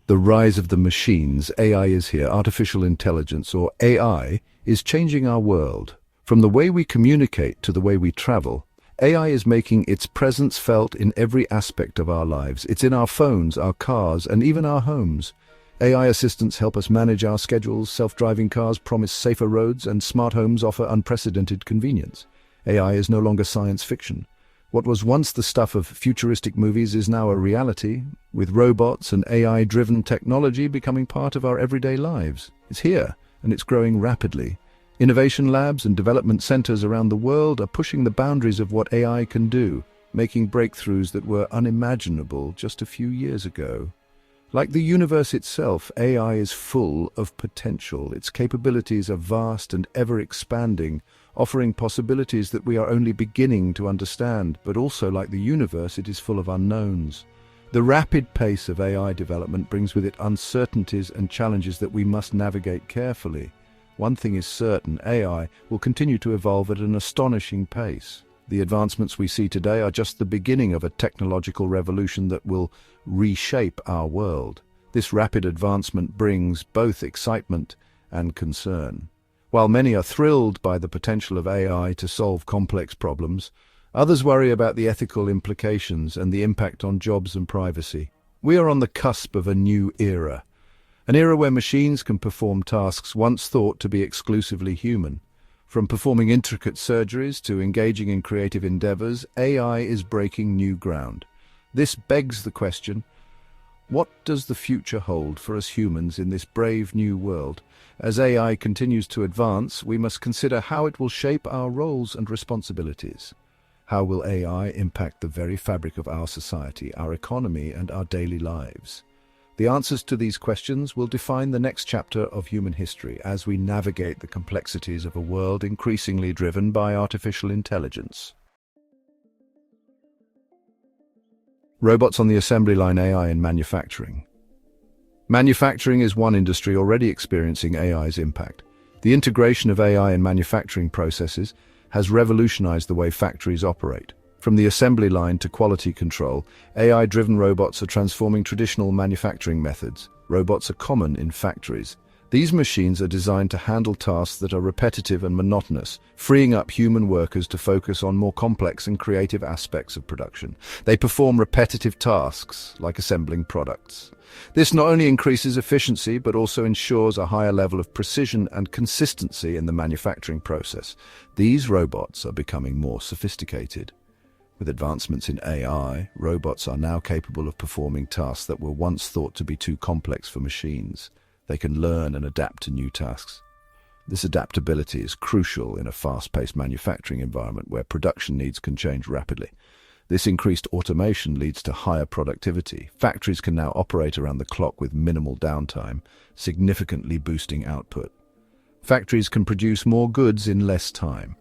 The rise of the machines, AI is here, artificial intelligence, or AI, is changing our world. From the way we communicate to the way we travel, AI is making its presence felt in every aspect of our lives. It's in our phones, our cars, and even our homes. AI assistants help us manage our schedules, self-driving cars promise safer roads, and smart homes offer unprecedented convenience. AI is no longer science fiction. What was once the stuff of futuristic movies is now a reality, with robots and AI-driven technology becoming part of our everyday lives. It's here, and it's growing rapidly. Innovation labs and development centers around the world are pushing the boundaries of what AI can do, making breakthroughs that were unimaginable just a few years ago. Like the universe itself, AI is full of potential. Its capabilities are vast and ever-expanding, offering possibilities that we are only beginning to understand, but also, like the universe, it is full of unknowns. The rapid pace of AI development brings with it uncertainties and challenges that we must navigate carefully. One thing is certain, AI will continue to evolve at an astonishing pace. The advancements we see today are just the beginning of a technological revolution that will reshape our world. This rapid advancement brings both excitement and concern. While many are thrilled by the potential of AI to solve complex problems, others worry about the ethical implications and the impact on jobs and privacy. We are on the cusp of a new era. An era where machines can perform tasks once thought to be exclusively human. From performing intricate surgeries to engaging in creative endeavors, AI is breaking new ground. This begs the question, what does the future hold for us humans in this brave new world? As AI continues to advance, we must consider how it will shape our roles and responsibilities. How will AI impact the very fabric of our society, our economy, and our daily lives? The answers to these questions will define the next chapter of human history as we navigate the complexities of a world increasingly driven by artificial intelligence. Robots on the assembly line, AI in manufacturing. Manufacturing is one industry already experiencing AI's impact. The integration of AI in manufacturing processes has revolutionized the way factories operate. From the assembly line to quality control, AI-driven robots are transforming traditional manufacturing methods. Robots are common in factories. These machines are designed to handle tasks that are repetitive and monotonous, freeing up human workers to focus on more complex and creative aspects of production. They perform repetitive tasks, like assembling products. This not only increases efficiency, but also ensures a higher level of precision and consistency in the manufacturing process. These robots are becoming more sophisticated. With advancements in AI, robots are now capable of performing tasks that were once thought to be too complex for machines. They can learn and adapt to new tasks. This adaptability is crucial in a fast-paced manufacturing environment where production needs can change rapidly. This increased automation leads to higher productivity. Factories can now operate around the clock with minimal downtime, significantly boosting output. Factories can produce more goods in less time.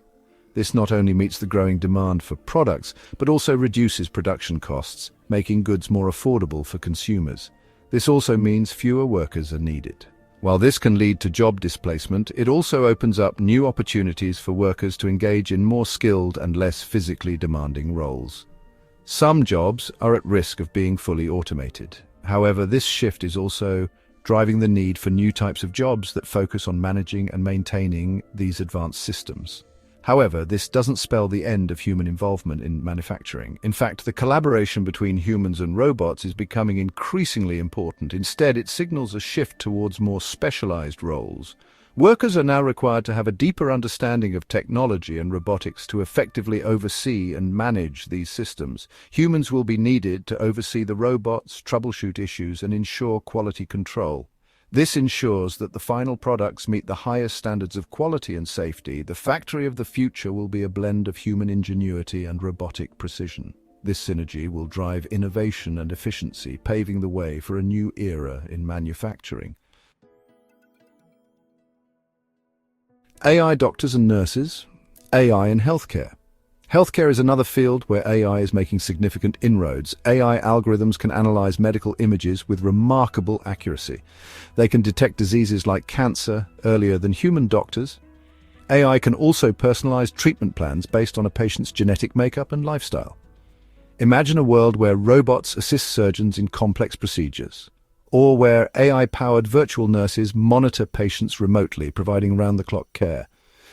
This not only meets the growing demand for products, but also reduces production costs, making goods more affordable for consumers. This also means fewer workers are needed. While this can lead to job displacement, it also opens up new opportunities for workers to engage in more skilled and less physically demanding roles. Some jobs are at risk of being fully automated. However, this shift is also driving the need for new types of jobs that focus on managing and maintaining these advanced systems. However, this doesn't spell the end of human involvement in manufacturing. In fact, the collaboration between humans and robots is becoming increasingly important. Instead, it signals a shift towards more specialized roles. Workers are now required to have a deeper understanding of technology and robotics to effectively oversee and manage these systems. Humans will be needed to oversee the robots, troubleshoot issues, and ensure quality control. This ensures that the final products meet the highest standards of quality and safety. The factory of the future will be a blend of human ingenuity and robotic precision. This synergy will drive innovation and efficiency, paving the way for a new era in manufacturing. AI doctors and nurses, AI in healthcare. Healthcare is another field where AI is making significant inroads. AI algorithms can analyze medical images with remarkable accuracy. They can detect diseases like cancer earlier than human doctors. AI can also personalize treatment plans based on a patient's genetic makeup and lifestyle. Imagine a world where robots assist surgeons in complex procedures, or where AI-powered virtual nurses monitor patients remotely, providing round-the-clock care.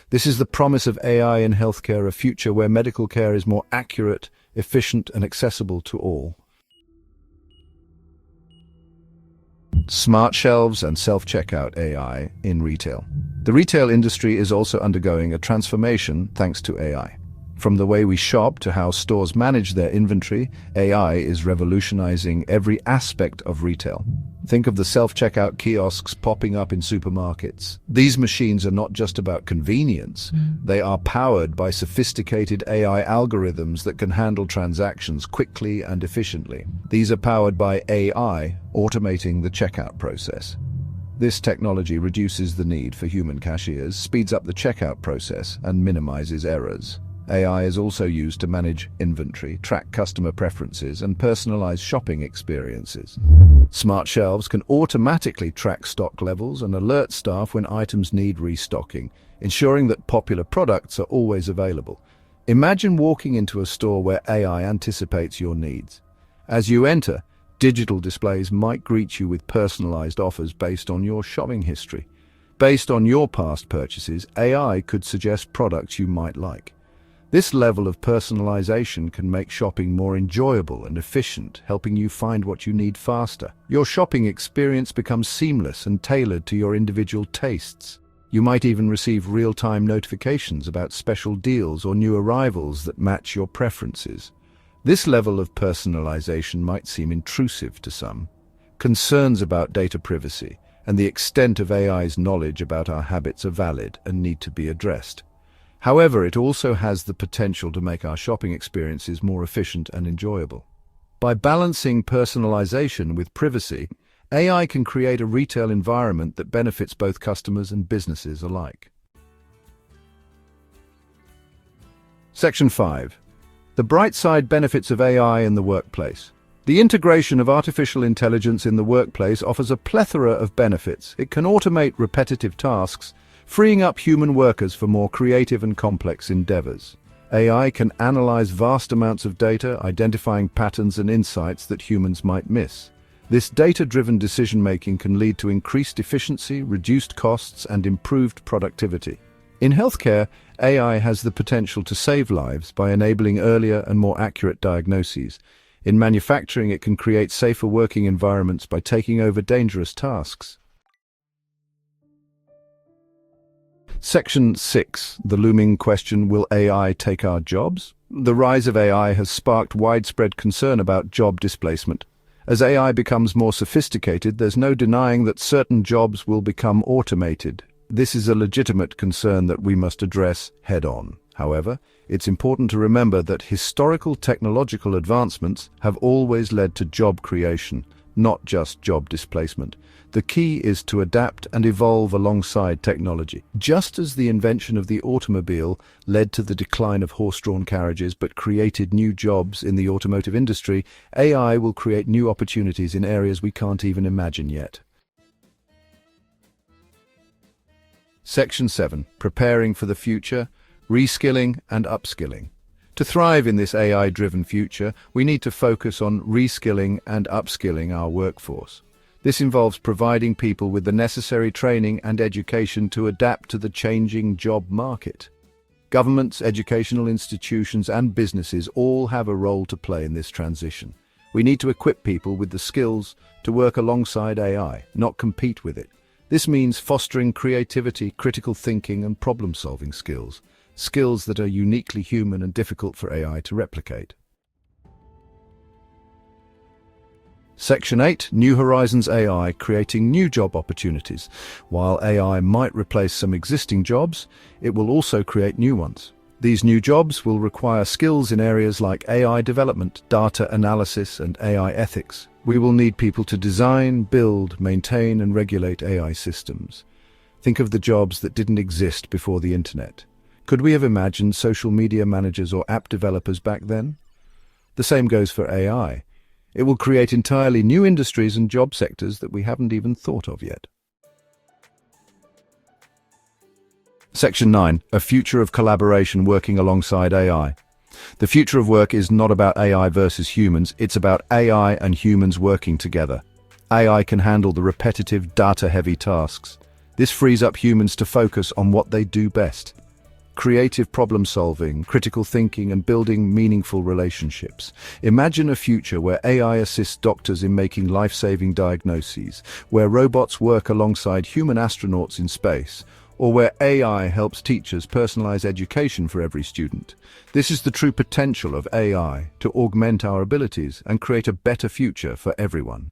This is the promise of AI in healthcare, a future where medical care is more accurate, efficient, and accessible to all. Smart shelves and self-checkout AI in retail. The retail industry is also undergoing a transformation thanks to AI. From the way we shop to how stores manage their inventory, AI is revolutionizing every aspect of retail. Think of the self-checkout kiosks popping up in supermarkets. These machines are not just about convenience. They are powered by sophisticated AI algorithms that can handle transactions quickly and efficiently. These are powered by AI, automating the checkout process. This technology reduces the need for human cashiers, speeds up the checkout process, and minimizes errors. AI is also used to manage inventory, track customer preferences, and personalize shopping experiences. Smart shelves can automatically track stock levels and alert staff when items need restocking, ensuring that popular products are always available. Imagine walking into a store where AI anticipates your needs. As you enter, digital displays might greet you with personalized offers based on your shopping history. Based on your past purchases, AI could suggest products you might like. This level of personalization can make shopping more enjoyable and efficient, helping you find what you need faster. Your shopping experience becomes seamless and tailored to your individual tastes. You might even receive real-time notifications about special deals or new arrivals that match your preferences. This level of personalization might seem intrusive to some. Concerns about data privacy and the extent of AI's knowledge about our habits are valid and need to be addressed. However, it also has the potential to make our shopping experiences more efficient and enjoyable. By balancing personalization with privacy, AI can create a retail environment that benefits both customers and businesses alike. Section 5. The bright side benefits of AI in the workplace. The integration of artificial intelligence in the workplace offers a plethora of benefits. It can automate repetitive tasks, freeing up human workers for more creative and complex endeavors. AI can analyze vast amounts of data, identifying patterns and insights that humans might miss. This data-driven decision-making can lead to increased efficiency, reduced costs, and improved productivity. In healthcare, AI has the potential to save lives by enabling earlier and more accurate diagnoses. In manufacturing, it can create safer working environments by taking over dangerous tasks. Section 6. The looming question, will AI take our jobs? The rise of AI has sparked widespread concern about job displacement. As AI becomes more sophisticated, there's no denying that certain jobs will become automated. This is a legitimate concern that we must address head-on. However, it's important to remember that historical technological advancements have always led to job creation, not just job displacement. The key is to adapt and evolve alongside technology. Just as the invention of the automobile led to the decline of horse-drawn carriages but created new jobs in the automotive industry, AI will create new opportunities in areas we can't even imagine yet. Section 7. Preparing for the future, reskilling and upskilling. To thrive in this AI-driven future, we need to focus on reskilling and upskilling our workforce. This involves providing people with the necessary training and education to adapt to the changing job market. Governments, educational institutions, and businesses all have a role to play in this transition. We need to equip people with the skills to work alongside AI, not compete with it. This means fostering creativity, critical thinking, and problem-solving skills. Skills that are uniquely human and difficult for AI to replicate. Section 8. New Horizons AI, creating new job opportunities. While AI might replace some existing jobs, it will also create new ones. These new jobs will require skills in areas like AI development, data analysis, and AI ethics. We will need people to design, build, maintain, and regulate AI systems. Think of the jobs that didn't exist before the internet. Could we have imagined social media managers or app developers back then? The same goes for AI. It will create entirely new industries and job sectors that we haven't even thought of yet. Section 9. A future of collaboration working alongside AI. The future of work is not about AI versus humans, it's about AI and humans working together. AI can handle the repetitive, data-heavy tasks. This frees up humans to focus on what they do best: creative problem-solving, critical thinking, and building meaningful relationships. Imagine a future where AI assists doctors in making life-saving diagnoses, where robots work alongside human astronauts in space, or where AI helps teachers personalize education for every student. This is the true potential of AI, to augment our abilities and create a better future for everyone.